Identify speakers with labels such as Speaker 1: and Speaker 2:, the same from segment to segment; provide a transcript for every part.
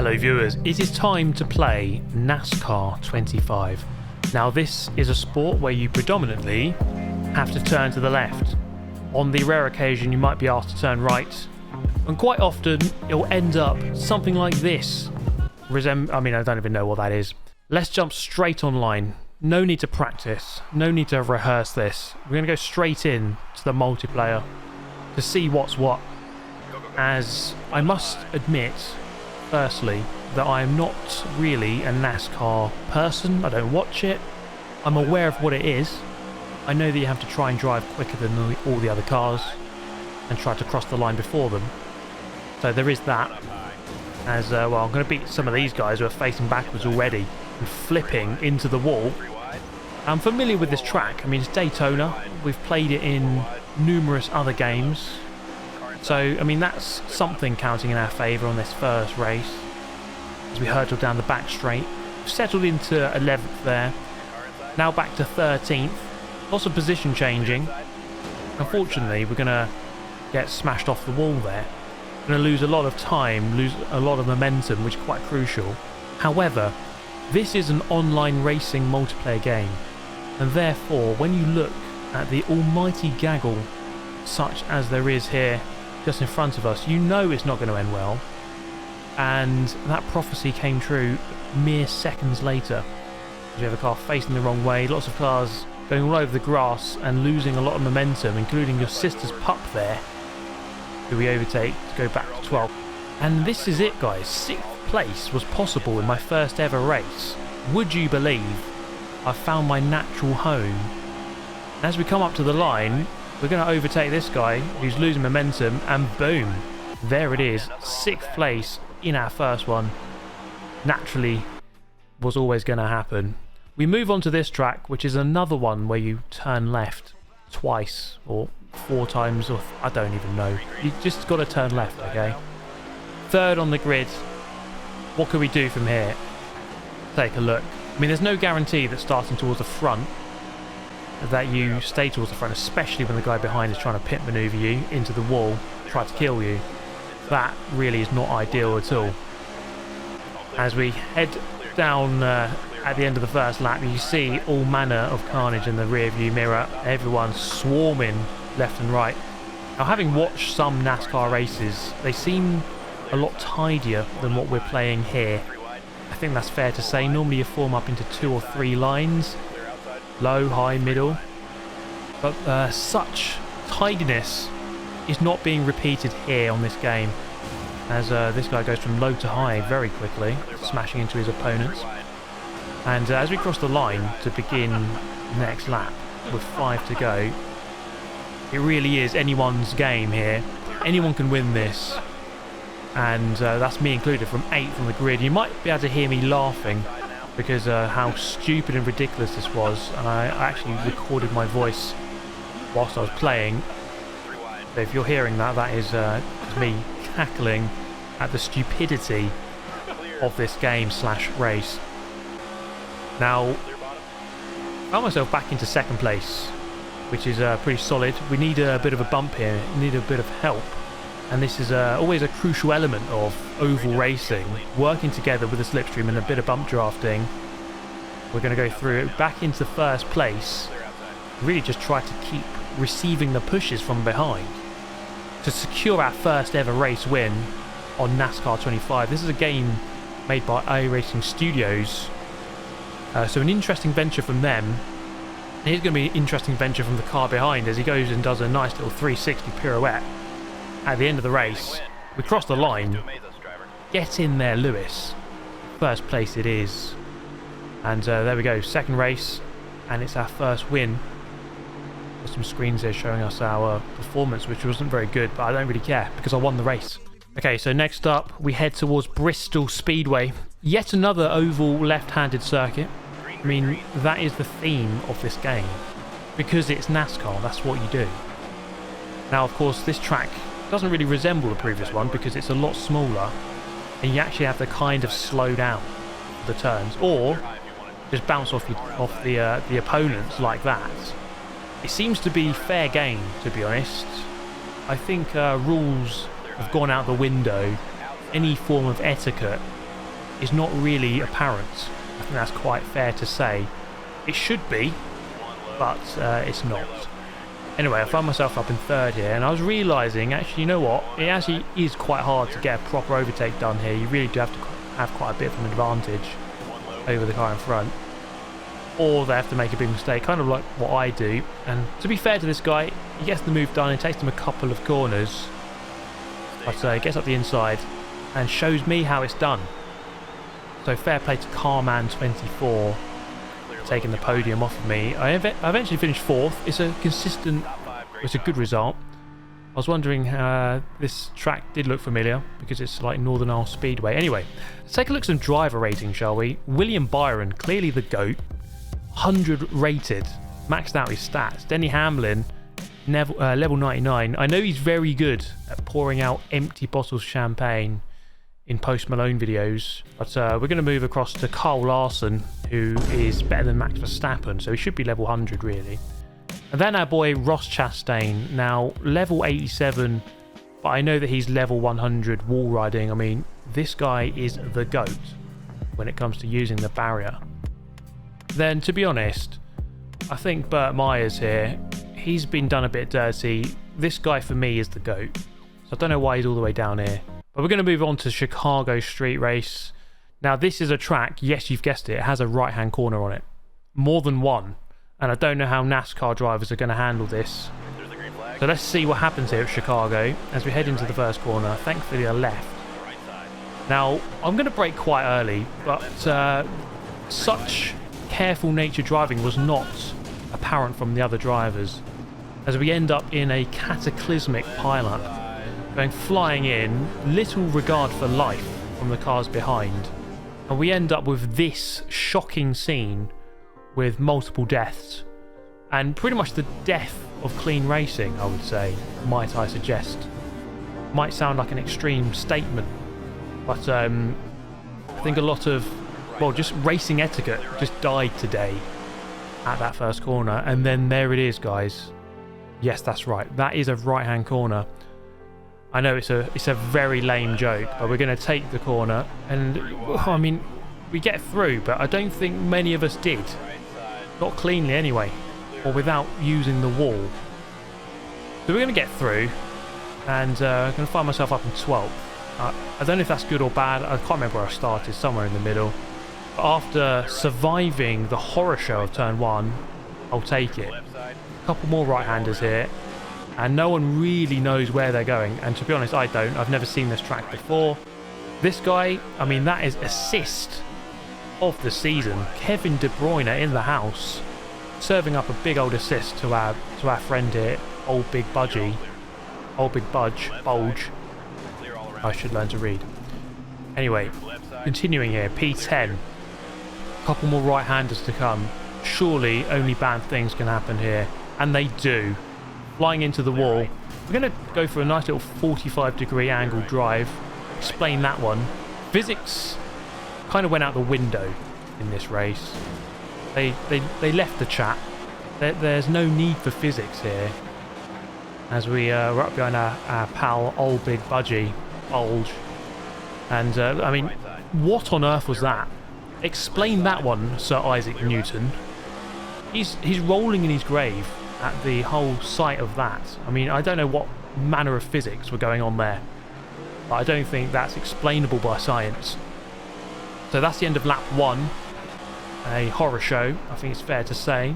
Speaker 1: Hello viewers, it is time to play NASCAR 25. Now this is a sport where you predominantly have to turn to the left. On the rare occasion you might be asked to turn right, and quite often it'll end up something like this. I don't even know what that is. Let's jump straight online. No need to practice, no need to rehearse this. We're going to go straight in to the multiplayer to see what's what. As I must admit, firstly, that I am not really a NASCAR person. I don't watch it. I'm aware of what it is. I know that you have to try and drive quicker than all the other cars and try to cross the line before them. So there is that. As well, I'm going to beat some of these guys who are facing backwards already and flipping into the wall. I'm familiar with this track. I mean, it's Daytona. We've played it in numerous other games. So, I mean, that's something counting in our favour on this first race. As we hurtle down the back straight. We've settled into 11th there. Now back to 13th. Lots of position changing. Unfortunately, we're going to get smashed off the wall there. We're going to lose a lot of time, lose a lot of momentum, which is quite crucial. However, this is an online racing multiplayer game. And therefore, when you look at the almighty gaggle, such as there is here, just in front of us, you know it's not going to end well. And that prophecy came true mere seconds later. You have a car facing the wrong way, lots of cars going all over the grass and losing a lot of momentum, including your sister's pup there, who we overtake to go back to 12th. And this is it, guys. 6th place was possible in my first ever race. Would you believe I've found my natural home? And as we come up to the line, we're going to overtake this guy who's losing momentum, and boom, there it is. 6th place in our first one. Naturally, was always going to happen. We move on to this track, which is another one where you turn left twice or 4 times, or I don't even know. You just got to turn left, okay? 3rd on the grid. What can we do from here? Take a look. I mean, there's no guarantee that starting towards the front that you stay towards the front, especially when the guy behind is trying to pit maneuver you into the wall, try to kill you. That really is not ideal at all. As we head down at the end of the first lap, you see all manner of carnage in the rear view mirror. Everyone's swarming left and right. Now, having watched some NASCAR races, they seem a lot tidier than what we're playing here. I think that's fair to say. Normally you form up into 2 or 3 lines. Low, high, middle. But such tidiness is not being repeated here on this game. As this guy goes from low to high very quickly, smashing into his opponents. And as we cross the line to begin the next lap with 5 to go, it really is anyone's game here. Anyone can win this. And that's me included, from 8th on the grid. You might be able to hear me laughing because how stupid and ridiculous this was, and I actually recorded my voice whilst I was playing. So if you're hearing that, that is me cackling at the stupidity of this game / race. Now, I found myself back into 2nd place, which is pretty solid. We need a bit of a bump here, we need a bit of help. And this is always a crucial element of oval racing, working together with the slipstream and a bit of bump drafting. We're going to go through it back into 1st place, really just try to keep receiving the pushes from behind to secure our first ever race win on NASCAR 25. This is a game made by iRacing Studios, so an interesting venture from them. And here's going to be an interesting venture from the car behind as he goes and does a nice little 360 pirouette. At the end of the race, we cross the line. Get in there, Lewis. 1st place it is. And there we go, 2nd race, and it's our first win. There's some screens here showing us our performance, which wasn't very good, but I don't really care because I won the race. Okay, so next up, we head towards Bristol Speedway. Yet another oval left-handed circuit. I mean, that is the theme of this game. Because it's NASCAR, that's what you do. Now, of course, this track doesn't really resemble the previous one because it's a lot smaller, and you actually have to kind of slow down the turns, or just bounce off the opponents like that. It seems to be fair game, to be honest. I think rules have gone out the window. Any form of etiquette is not really apparent. I think that's quite fair to say. It should be, but it's not. Anyway, I found myself up in third here, and I was realising, actually, you know what? It actually is quite hard to get a proper overtake done here. You really do have to have quite a bit of an advantage over the car in front, or they have to make a big mistake, kind of like what I do. And to be fair to this guy, he gets the move done. It takes him a couple of corners, but he gets up the inside and shows me how it's done. So fair play to Carman24 taking the podium off of me. I eventually finished fourth. It's a good result. I was wondering, this track did look familiar because it's like Northern Isle Speedway. Anyway, let's take a look at some driver rating, shall we? William Byron, clearly the GOAT, 100 rated, maxed out his stats. Denny Hamlin, level 99. I know he's very good at pouring out empty bottles of champagne in Post Malone videos, but we're going to move across to Carl Larson, who is better than Max Verstappen, so he should be level 100 really. And then our boy Ross Chastain, now level 87, but I know that he's level 100 wall riding. I mean, this guy is the GOAT when it comes to using the barrier. Then, to be honest, I think Burt Myers here, he's been done a bit dirty. This guy for me is the GOAT, so I don't know why he's all the way down here. But we're going to move on to Chicago Street Race. Now, this is a track, yes, you've guessed it, it has a right-hand corner on it. More than one. And I don't know how NASCAR drivers are going to handle this. So let's see what happens here at Chicago as we head into the first corner. Thankfully, I left. Now, I'm going to brake quite early, but such careful nature driving was not apparent from the other drivers, as we end up in a cataclysmic pileup, going flying in, little regard for life from the cars behind, and we end up with this shocking scene with multiple deaths, and pretty much the death of clean racing, I would say, might I suggest. Might sound like an extreme statement, but I think a lot of, well, just racing etiquette just died today at that first corner. And then there it is, guys. Yes, that's right, that is a right hand corner. I know it's a very lame joke, but we're going to take the corner, and I mean, we get through, but I don't think many of us did. Not cleanly anyway, or without using the wall. So we're going to get through, and I'm going to find myself up in 12th. I don't know if that's good or bad. I can't remember where I started, somewhere in the middle. But after surviving the horror show of turn 1, I'll take it. A couple more right-handers here, and no one really knows where they're going. And to be honest, I don't. I've never seen this track before. This guy, I mean, that is assist of the season. Kevin De Bruyne in the house, serving up a big old assist to our friend here, old Big Budgie. Old Big Bulge. I should learn to read. Anyway, continuing here, P10. Couple more right-handers to come. Surely only bad things can happen here, and they do. Flying into the wall. We're going to go for a nice little 45-degree angle drive. Explain that one. Physics kind of went out the window in this race. They left the chat. There's no need for physics here. As we're up behind our pal, old Big Budgie, Bulge. And, I mean, what on earth was that? Explain that one, Sir Isaac Newton. He's rolling in his grave at the whole sight of that. I mean, I don't know what manner of physics were going on there, but I don't think that's explainable by science. So that's the end of lap 1. A horror show, I think it's fair to say.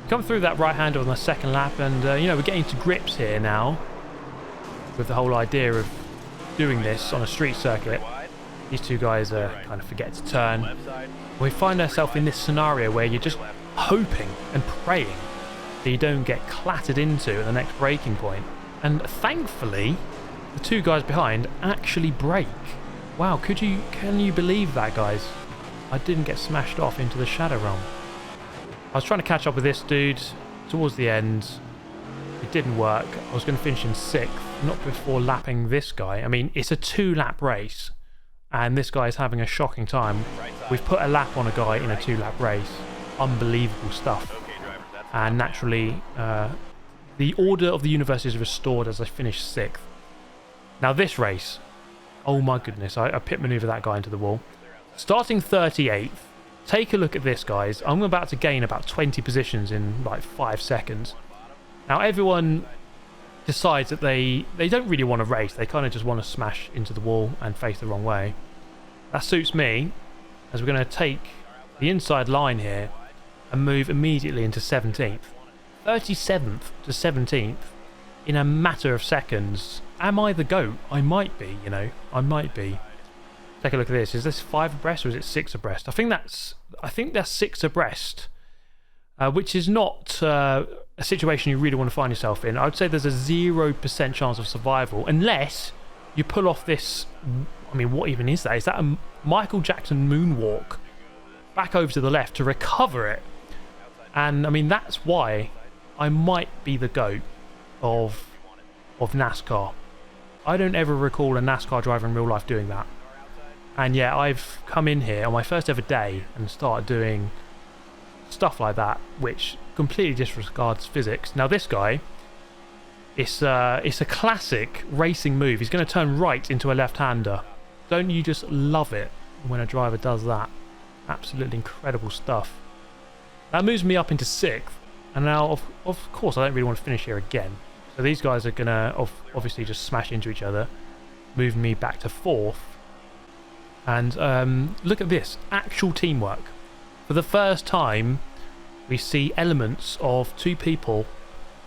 Speaker 1: Come through that right-hander on the second lap, and you know, we're getting to grips here now with the whole idea of doing this on a street circuit. These two guys kind of forget to turn. We find ourselves in this scenario where you're just hoping and praying that you don't get clattered into at the next braking point. And thankfully, the two guys behind actually brake. Wow, can you believe that, guys? I didn't get smashed off into the shadow realm. I was trying to catch up with this dude towards the end. It didn't work. I was going to finish in 6th, not before lapping this guy. I mean, it's a 2-lap race, and this guy is having a shocking time. We've put a lap on a guy in a 2-lap race. Unbelievable stuff. And naturally, the order of the universe is restored as I finish 6th. Now this race, oh my goodness, I pit maneuver that guy into the wall. Starting 38th. Take a look at this, guys. I'm about to gain about 20 positions in like 5 seconds. Now, everyone decides that they don't really want to race. They kind of just want to smash into the wall and face the wrong way. That suits me, as we're going to take the inside line here and move immediately into 17th. 37th to 17th in a matter of seconds. Am I the GOAT? I might be, you know. I might be. Take a look at this. Is this 5 abreast or is it 6 abreast? I think that's 6 abreast, which is not a situation you really want to find yourself in. I would say there's a 0% chance of survival unless you pull off this. I mean, what even is that? Is that a Michael Jackson moonwalk back over to the left to recover it? And I mean, that's why I might be the GOAT of NASCAR. I don't ever recall a NASCAR driver in real life doing that. And yeah, I've come in here on my first ever day and started doing stuff like that, which completely disregards physics. Now this guy, it's a classic racing move. He's going to turn right into a left-hander. Don't you just love it when a driver does that? Absolutely incredible stuff. That moves me up into 6th. And now, of course, I don't really want to finish here again. So these guys are going to obviously just smash into each other, moving me back to 4th. And look at this, actual teamwork. For the first time, we see elements of 2 people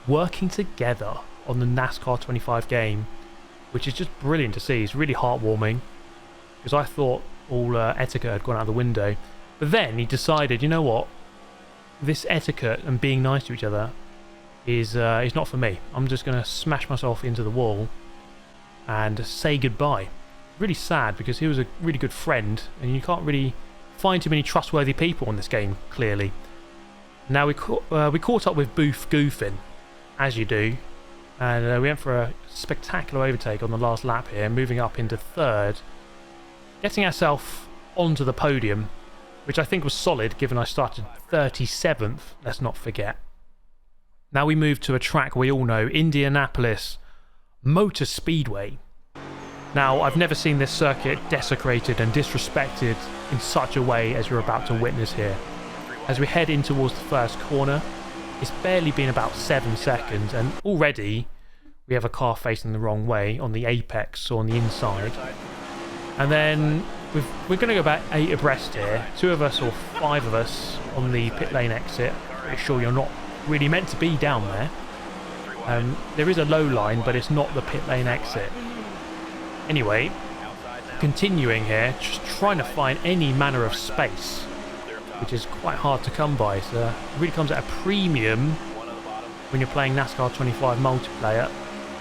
Speaker 1: working together on the NASCAR 25 game, which is just brilliant to see. It's really heartwarming, because I thought all etiquette had gone out the window. But then he decided, you know what, this etiquette and being nice to each other is not for me. I'm just going to smash myself into the wall and say goodbye. Really sad, because he was a really good friend, and you can't really find too many trustworthy people in this game, clearly. Now we caught up with Booth goofing, as you do, and we went for a spectacular overtake on the last lap here, moving up into 3rd, getting ourselves onto the podium, which I think was solid given I started 37th, let's not forget. Now we move to a track we all know, Indianapolis Motor Speedway. Now, I've never seen this circuit desecrated and disrespected in such a way as we're about to witness here. As we head in towards the first corner, it's barely been about 7 seconds, and already we have a car facing the wrong way on the apex or on the inside. And then we're going to go about 8 abreast here, 2 of us or 5 of us on the pit lane exit. Pretty sure you're not really meant to be down there. There is a low line, but it's not the pit lane exit. Anyway, continuing here, just trying to find any manner of space, which is quite hard to come by. So it really comes at a premium when you're playing NASCAR 25 multiplayer.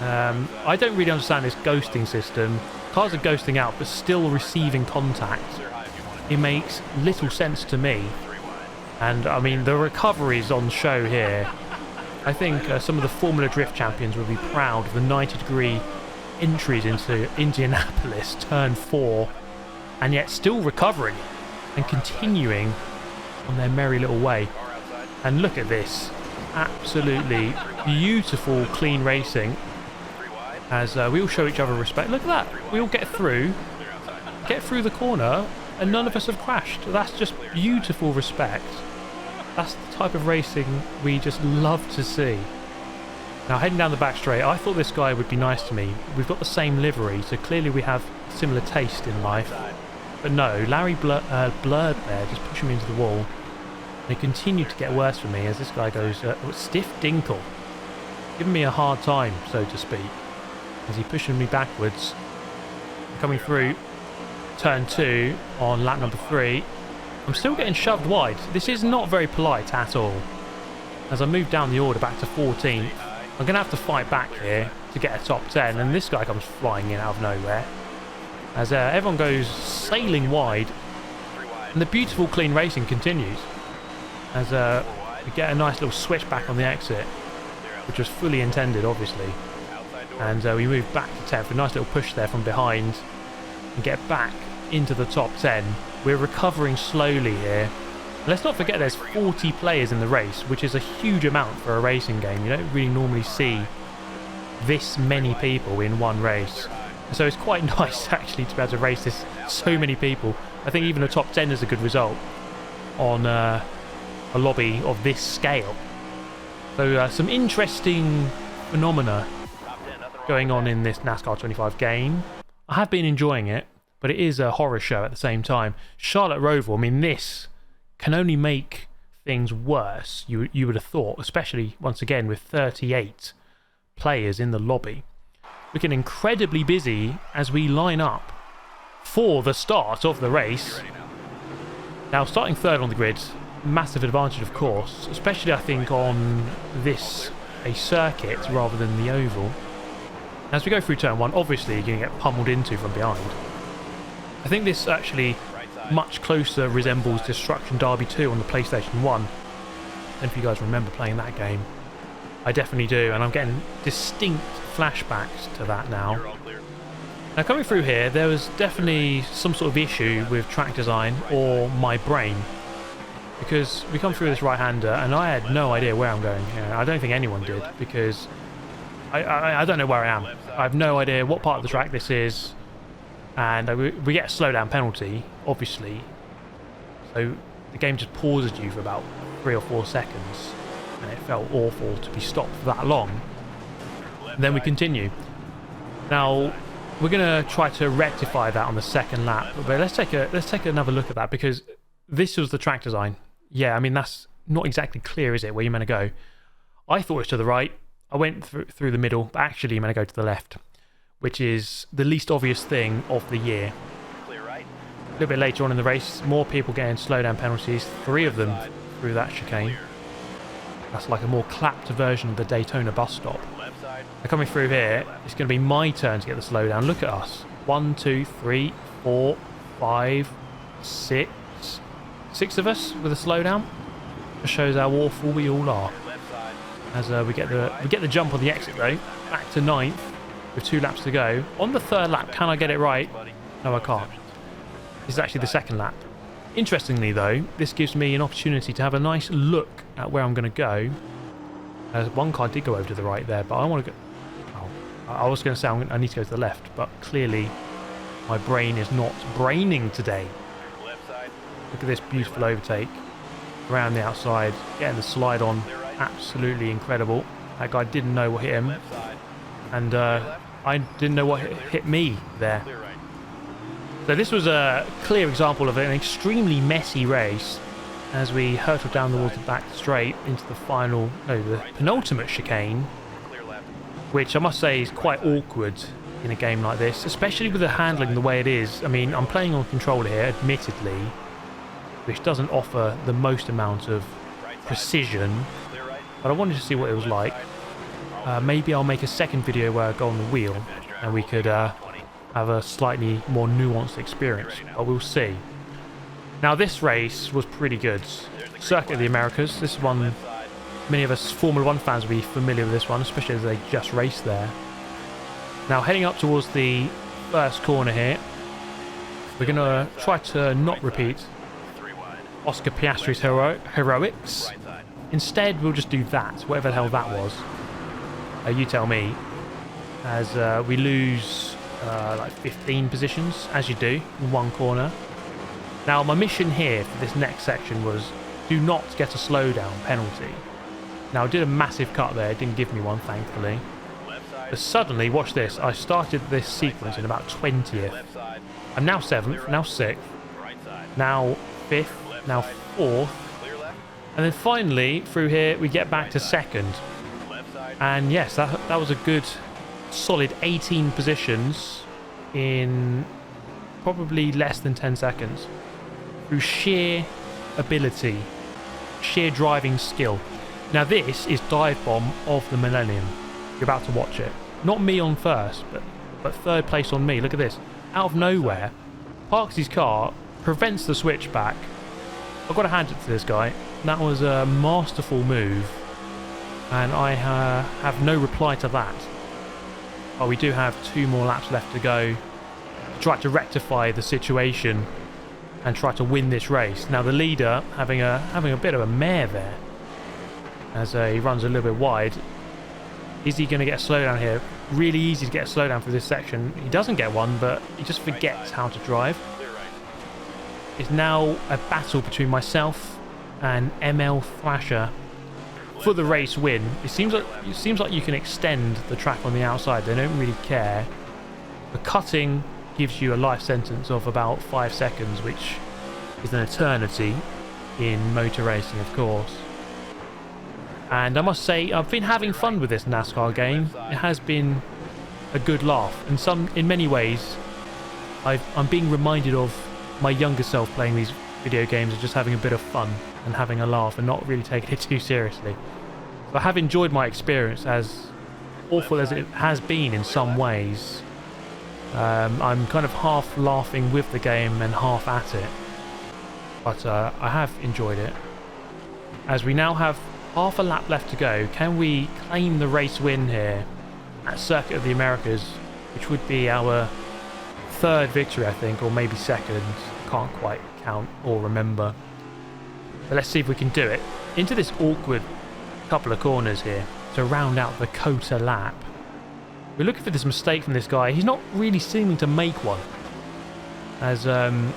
Speaker 1: I don't really understand this ghosting system. Cars are ghosting out but still receiving contact. It makes little sense to me. And I mean, the recoveries on show here, I think some of the Formula Drift champions will be proud of the 90-degree entries into Indianapolis turn 4, and yet still recovering and continuing on their merry little way. And look at this, absolutely beautiful clean racing, as we all show each other respect. Look at that, we all get through the corner and none of us have crashed. That's just beautiful respect. That's the type of racing we just love to see. Now, heading down the back straight, I thought this guy would be nice to me. We've got the same livery, so clearly we have similar taste in life. But no, Larry blurred there, just pushing me into the wall. And it continued to get worse for me as this guy goes, stiff dinkle. Giving me a hard time, so to speak, as he pushing me backwards. Coming through turn 2 on lap number 3. I'm still getting shoved wide. This is not very polite at all. As I move down the order back to 14th, I'm going to have to fight back here to get a top 10, and this guy comes flying in out of nowhere. As everyone goes sailing wide, and the beautiful clean racing continues. As we get a nice little switch back on the exit, which was fully intended, obviously. And we move back to 10th, a nice little push there from behind, and get back into the top 10. We're recovering slowly here. Let's not forget there's 40 players in the race, which is a huge amount for a racing game. You don't really normally see this many people in one race. So it's quite nice actually to be able to race this so many people I think even a top 10 is a good result on a lobby of this scale. So some interesting phenomena going on in this NASCAR 25 game. I have been enjoying it, but it is a horror show at the same time. Charlotte Roval, I mean, this can only make things worse, you would have thought, especially once again with 38 players in the lobby. Looking incredibly busy as we line up for the start of the race. Now, starting third on the grid, massive advantage, of course, especially I think on a circuit rather than the oval. As we go through turn 1, obviously you're going to get pummeled into from behind. I think this actually much closer resembles Destruction Derby 2 on the PlayStation 1. And if you guys remember playing that game, I definitely do, and I'm getting distinct flashbacks to that now. Now, coming through here, there was definitely some sort of issue with track design or my brain, because we come through this right-hander and I had no idea where I'm going. I don't think anyone did, because I don't know where I am. I have no idea what part of the track this is, and we get a slowdown penalty, obviously, so the game just pauses you for about 3 or 4 seconds, and it felt awful to be stopped for that long. And then we continue. Now, we're going to try to rectify that on the second lap, but let's take another look at that, because this was the track design. Yeah, I mean, that's not exactly clear, is it, where you're meant to go? I thought it was to the right. I went through the middle, but actually you're meant to go to the left, which is the least obvious thing of the year.
Speaker 2: Clear right.
Speaker 1: A little bit later on in the race, more people getting slowdown penalties, 3 of them through that chicane. That's like a more clapped version of the Daytona bus stop.
Speaker 2: Left side.
Speaker 1: Now, coming through here, it's going to be my turn to get the slowdown. Look at us. 1, 2, 3, 4, 5, 6. 6 of us with a slowdown. Just shows how awful we all are. As we get the jump on the exit though. Back to 9th with 2 laps to go. On the 3rd lap, can I get it right? No, I can't. This is actually the 2nd lap. Interestingly though, this gives me an opportunity to have a nice look at where I'm going to go. One car did go over to the right there, but I want to go... Oh, I was going to say I need to go to the left, but clearly my brain is not braining today. Look at this beautiful overtake around the outside, getting the slide on. Absolutely incredible. That guy didn't know what hit him, and I didn't know what hit me there. So this was a clear example of an extremely messy race as we hurtled down towards the back straight into the the penultimate chicane, which I must say is quite awkward in a game like this, especially with the handling the way it is. I mean, I'm playing on controller here, admittedly, which doesn't offer the most amount of precision, but I wanted to see what it was like. Maybe I'll make a second video where I go on the wheel and we could have a slightly more nuanced experience, but we'll see. Now, this race was pretty good. Circuit of the Americas. This is one many of us Formula 1 fans will be familiar with, this one, especially as they just raced there. Now, heading up towards the first corner here, we're going to try to not repeat Oscar Piastri's heroics. Instead, we'll just do that, whatever the hell that was. You tell me. As we lose like 15 positions, as you do, in one corner. Now, my mission here for this next section was do not get a slowdown penalty. Now, I did a massive cut there. It didn't give me one, thankfully. But suddenly, watch this. I started this sequence in about 20th. I'm now 7th, now 6th, now 5th, now 4th. And then finally, through here, we get back to 2nd. And yes, that was a good, solid 18 positions in probably less than 10 seconds. Through sheer ability, sheer driving skill. Now this is Dive Bomb of the Millennium. You're about to watch it. Not me on first, but 3rd place on me. Look at this. Out of nowhere, parks his car, prevents the switchback. I've got to hand it to this guy. That was a masterful move, and I have no reply to that. But we do have 2 more laps left to go. Try to rectify the situation and try to win this race. Now the leader having a bit of a mare there as he runs a little bit wide. Is he going to get a slowdown here? Really easy to get a slowdown for this section. He doesn't get one, but he just forgets how to drive. It's now a battle between myself and ML Thrasher for the race win. It seems like you can extend the track on the outside. They don't really care. The cutting gives you a life sentence of about 5 seconds, which is an eternity in motor racing, of course. And I must say, I've been having fun with this NASCAR game. It has been a good laugh, and in many ways I'm being reminded of my younger self playing these video games and just having a bit of fun and having a laugh and not really taking it too seriously. So I have enjoyed my experience, as awful as it has been in some ways. I'm kind of half laughing with the game and half at it, but I have enjoyed it. As we now have half a lap left to go, can we claim the race win here at Circuit of the Americas, which would be our 3rd victory, I think, or maybe 2nd. Can't quite count or remember. But let's see if we can do it. Into this awkward couple of corners here to round out the Cota lap. We're looking for this mistake from this guy. He's not really seeming to make one, as I'm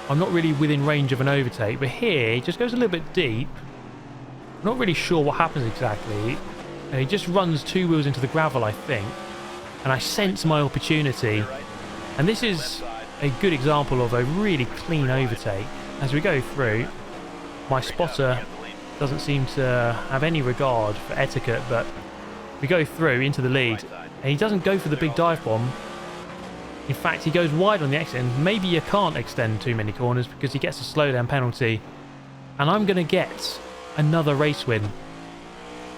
Speaker 1: not really within range of an overtake. But here, he just goes a little bit deep. I'm not really sure what happens exactly. And he just runs 2 wheels into the gravel, I think. And I sense my opportunity. And this is a good example of a really clean overtake. As we go through, my spotter doesn't seem to have any regard for etiquette, but we go through into the lead, and he doesn't go for the big dive bomb. In fact, he goes wide on the exit, and maybe you can't extend too many corners because he gets a slowdown penalty. And I'm going to get another race win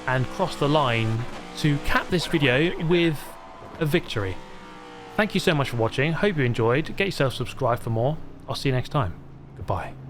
Speaker 1: and cross the line to cap this video with a victory. Thank you so much for watching. Hope you enjoyed. Get yourself subscribed for more. I'll see you next time. Goodbye.